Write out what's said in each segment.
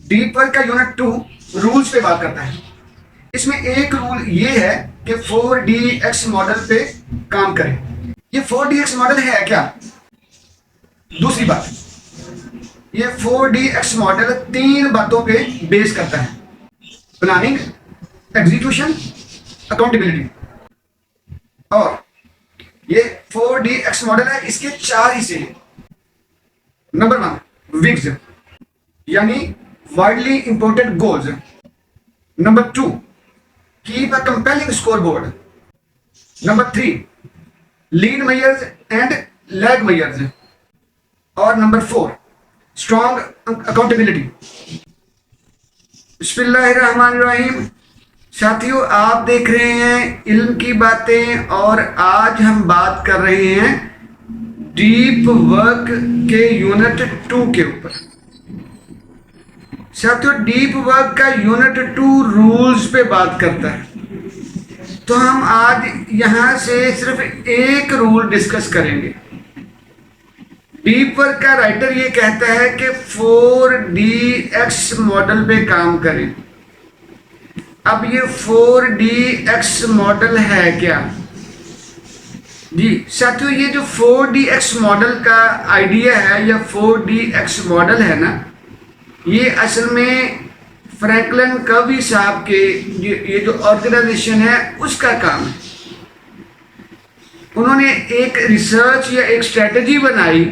Deep work का unit 2 rules पे बात करता है। इसमें एक रूल ये है कि 4DX मॉडल पे काम करें। ये 4DX मॉडल है क्या? दूसरी बात, ये 4DX मॉडल 3 बातों पे बेस करता है: प्लानिंग, एग्जीक्यूशन, अकाउंटेबिलिटी। और ये 4DX मॉडल है, इसके 4 हिस्से हैं। नंबर 1 विग्स यानी widely imported goals. Number 2 keep a compelling scoreboard. Number 3 lead measures and lag measures. और नंबर 4 स्ट्रॉन्ग अकाउंटेबिलिटी। बिस्मिल्लाहिर्रहमानिर्रहीम। साथियों, आप देख रहे हैं इल्म की बातें और आज हम बात कर रहे हैं डीप वर्क के यूनिट 2 के ऊपर। साथियों, डीप वर्क का यूनिट 2 रूल्स पे बात करता है, तो हम आज यहां से सिर्फ एक रूल डिस्कस करेंगे। डीप वर्क का राइटर ये कहता है कि 4DX मॉडल पे काम करें। अब ये 4DX मॉडल है क्या? जी साथियों, ये जो 4DX मॉडल का आइडिया है या 4DX मॉडल है ना, ये असल में फ्रैंकलिन कवी साहब के ये जो ऑर्गेनाइजेशन है उसका काम है। उन्होंने एक रिसर्च या एक स्ट्रेटजी बनाई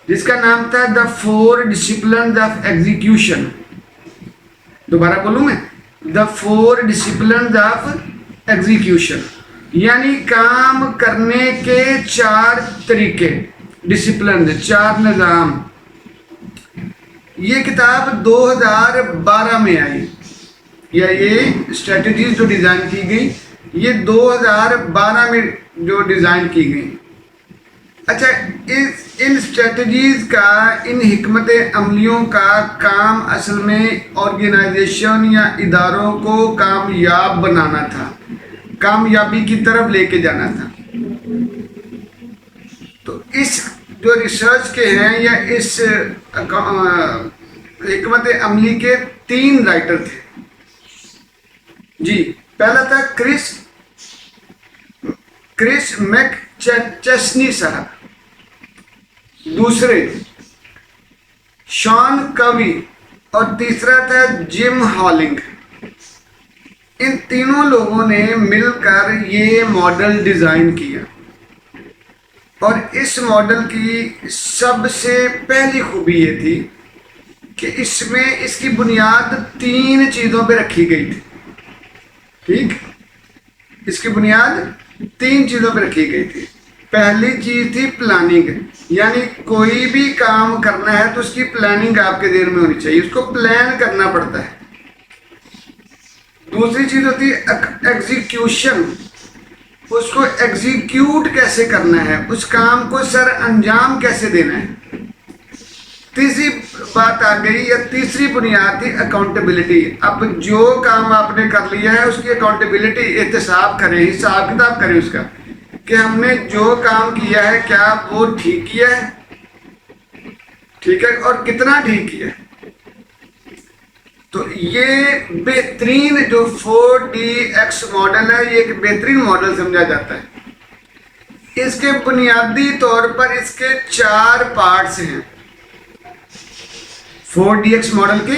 जिसका नाम था द 4 डिसिप्लिन ऑफ एग्जीक्यूशन। दोबारा बोलूं मैं, द 4 डिसिप्लिन ऑफ एग्जीक्यूशन, यानी काम करने के 4 तरीके, डिसिप्लिन, 4 निज़ाम। ये किताब 2012 में आई, या ये स्ट्रेटजीज जो डिज़ाइन की गई ये 2012 में जो डिज़ाइन की गई। अच्छा, इन स्ट्रेटजीज का, इन हिकमत अमलियों का काम असल में ऑर्गेनाइजेशन या इदारों को कामयाब बनाना था, कामयाबी की तरफ लेके जाना था। तो इस जो रिसर्च के हैं या इस हिकमत अमली के 3 राइटर थे। जी, पहला था क्रिस मैकचेस्नी साहब, दूसरे शॉन कवी और तीसरा था जिम हॉलिंग। इन तीनों लोगों ने मिलकर ये मॉडल डिजाइन किया और इस मॉडल की सबसे पहली खूबी ये थी कि इसमें इसकी बुनियाद 3 चीज़ों पे रखी गई थी। ठीक, इसकी बुनियाद 3 चीज़ों पे रखी गई थी। पहली चीज़ थी प्लानिंग, यानी कोई भी काम करना है तो उसकी प्लानिंग आपके देर में होनी चाहिए, उसको प्लान करना पड़ता है। दूसरी चीज़ होती है एग्जीक्यूशन, उसको एग्जीक्यूट कैसे करना है, उस काम को सर अंजाम कैसे देना है। तीसरी बात आ गई या तीसरी बुनियाद थी अकाउंटेबिलिटी। अब जो काम आपने कर लिया है उसकी अकाउंटेबिलिटी, एहतसाब करें, हिसाब किताब करें उसका कि हमने जो काम किया है क्या वो ठीक किया है, ठीक है, और कितना ठीक किया है। तो ये बेहतरीन जो 4DX मॉडल है, ये एक बेहतरीन मॉडल समझा जाता है। इसके बुनियादी तौर पर इसके 4 पार्ट्स हैं 4DX मॉडल के।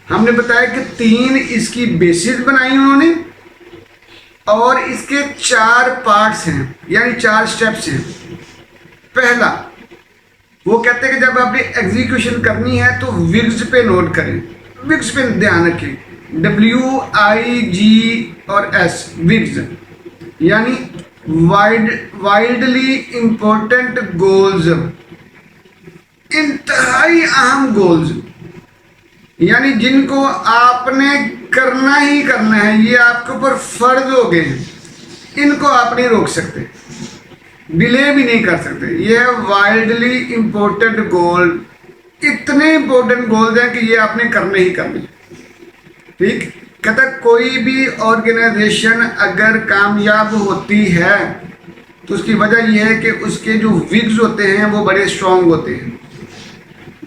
हमने बताया कि 3 इसकी बेसिस बनाई उन्होंने और इसके 4 पार्ट्स हैं, यानी 4 स्टेप्स हैं। पहला, वो कहते हैं कि जब आपने एग्जीक्यूशन करनी है तो विग्स पे नोट करें, विग्स पे ध्यान रखें, WIG और S, विग्स यानी वाइडली इंपॉर्टेंट गोल्स, इंतहाई अहम गोल्स, यानी जिनको आपने करना ही करना है, ये आपके ऊपर फर्ज हो गए हैं, इनको आप नहीं रोक सकते, डिले भी नहीं कर सकते। ये है वाइडली इंपॉर्टेंट गोल, इतने इंपॉर्टेंट गोल्स हैं कि ये आपने करने ही करने। ठीक, कहता कोई भी ऑर्गेनाइजेशन अगर कामयाब होती है तो उसकी वजह यह है कि उसके जो विग्स होते हैं वो बड़े स्ट्रांग होते हैं,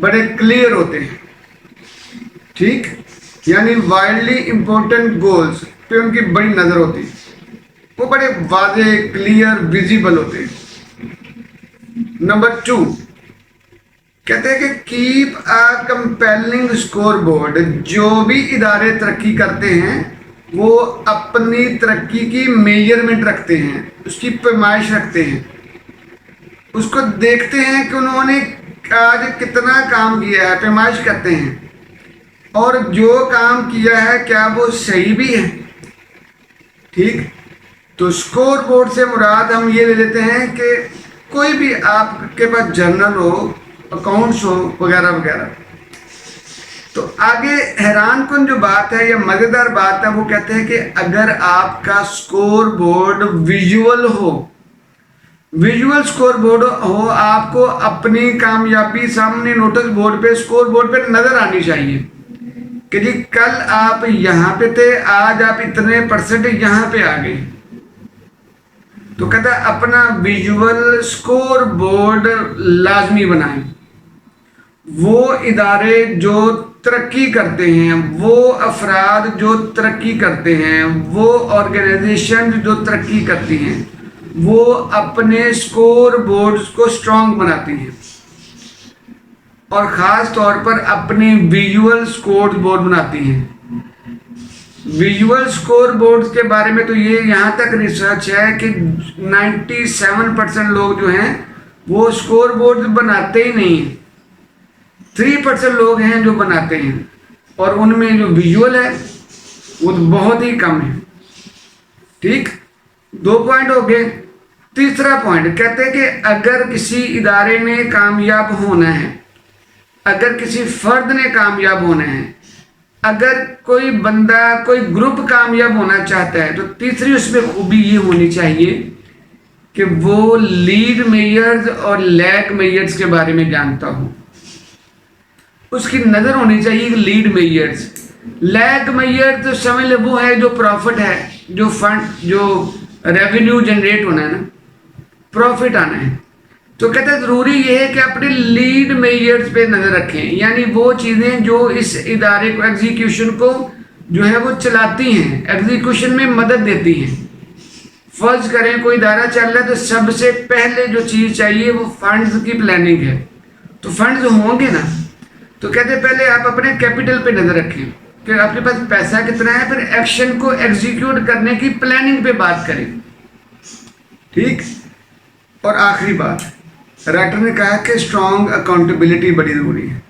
बड़े क्लियर होते हैं। ठीक, यानी वाइडली इम्पोर्टेंट गोल्स पे उनकी बड़ी नज़र होती है, वो बड़े वाज़े, क्लियर, विजिबल होते हैं। नंबर 2 कहते हैं कि keep a compelling score board. जो भी इदारे तरक्की करते हैं वो अपनी तरक्की की मेजरमेंट रखते हैं, उसकी पैमाइश रखते हैं, उसको देखते हैं कि उन्होंने आज कितना काम किया है, पैमाइश करते हैं, और जो काम किया है क्या वो सही भी है। ठीक, तो स्कोर बोर्ड से मुराद हम ये ले लेते हैं कि कोई भी आपके पास जर्नल हो, अकाउंट्स हो, वगैरह वगैरह। तो आगे हैरान कुन जो बात है या मज़ेदार बात है, वो कहते हैं कि अगर आपका स्कोर बोर्ड विजुअल हो, विजुअल स्कोर बोर्ड हो, आपको अपनी कामयाबी सामने नोटिस बोर्ड पे, स्कोर बोर्ड पे नज़र आनी चाहिए कि जी कल आप यहाँ पे थे, आज आप इतने % यहाँ पे आ गए। तो कहता है अपना विजुअल स्कोर बोर्ड लाजमी बनाएं। वो इदारे जो तरक्की करते हैं, वो अफराद जो तरक्की करते हैं, वो ऑर्गेनाइजेशन जो तरक्की करती हैं, वो अपने स्कोर बोर्ड्स को स्ट्रॉन्ग बनाती हैं और ख़ास तौर पर अपने विजुअल स्कोर बोर्ड बनाती हैं। विजुअल स्कोर बोर्ड्स के बारे में तो ये यहाँ तक रिसर्च है कि 97% लोग जो हैं वो स्कोर बोर्ड बनाते ही नहीं हैं। 3% लोग हैं जो बनाते हैं, और उनमें जो विजुअल है वो तो बहुत ही कम है। ठीक, 2 पॉइंट हो गए। तीसरा पॉइंट कहते हैं कि अगर किसी इदारे ने कामयाब होना है, अगर किसी फर्द ने कामयाब होना है, अगर कोई बंदा, कोई ग्रुप कामयाब होना चाहता है, तो तीसरी उसमें खूबी ये होनी चाहिए कि वो लीड मेयर्स और लैग मेयर्स के बारे में जानता हो। उसकी नज़र होनी चाहिए कि लीड मेयर्स, लैग मेयर तो समझ ले वो है जो प्रॉफिट है, जो फंड, जो रेवेन्यू जनरेट होना है ना, प्रॉफिट आना है। तो कहते हैं ज़रूरी ये है कि अपने लीड मेयर्स पे नज़र रखें, यानी वो चीज़ें जो इस इदारे को, एग्जीक्यूशन को जो है वो चलाती हैं, एग्जीक्यूशन में मदद देती हैं। फर्ज करें कोई इदारा चल रहा है तो सबसे पहले जो चीज़ चाहिए वो फंड्स की प्लानिंग है। तो फंड्स होंगे ना, तो कहते पहले आप अपने कैपिटल पे नज़र रखें कि आपके पास पैसा कितना है, फिर एक्शन को एग्जीक्यूट करने की प्लानिंग पे बात करें। ठीक, और आखिरी बात, राइटर ने कहा कि स्ट्रॉन्ग अकाउंटेबिलिटी बड़ी ज़रूरी है।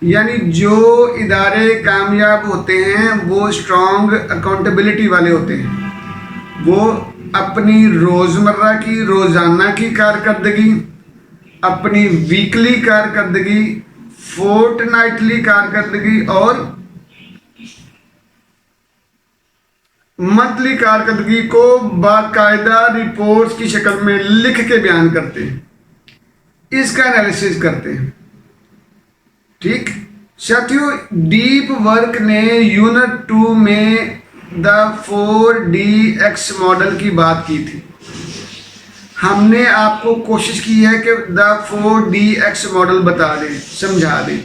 यानी जो इदारे कामयाब होते हैं वो स्ट्रॉन्ग अकाउंटेबिलिटी वाले होते हैं। वो अपनी रोज़मर्रा की, रोज़ाना की कारकर्दगी, अपनी वीकली कारकर्दगी, फोर्टनाइटली कारकर्दगी और मंथली कारकर्दगी को बाकायदा रिपोर्ट्स की शक्ल में लिख के बयान करते हैं, इसका एनालिसिस करते हैं। ठीक साथियों, डीप वर्क ने यूनिट 2 में द 4DX मॉडल की बात की थी। हमने आपको कोशिश की है कि द 4DX मॉडल बता दें, समझा दें।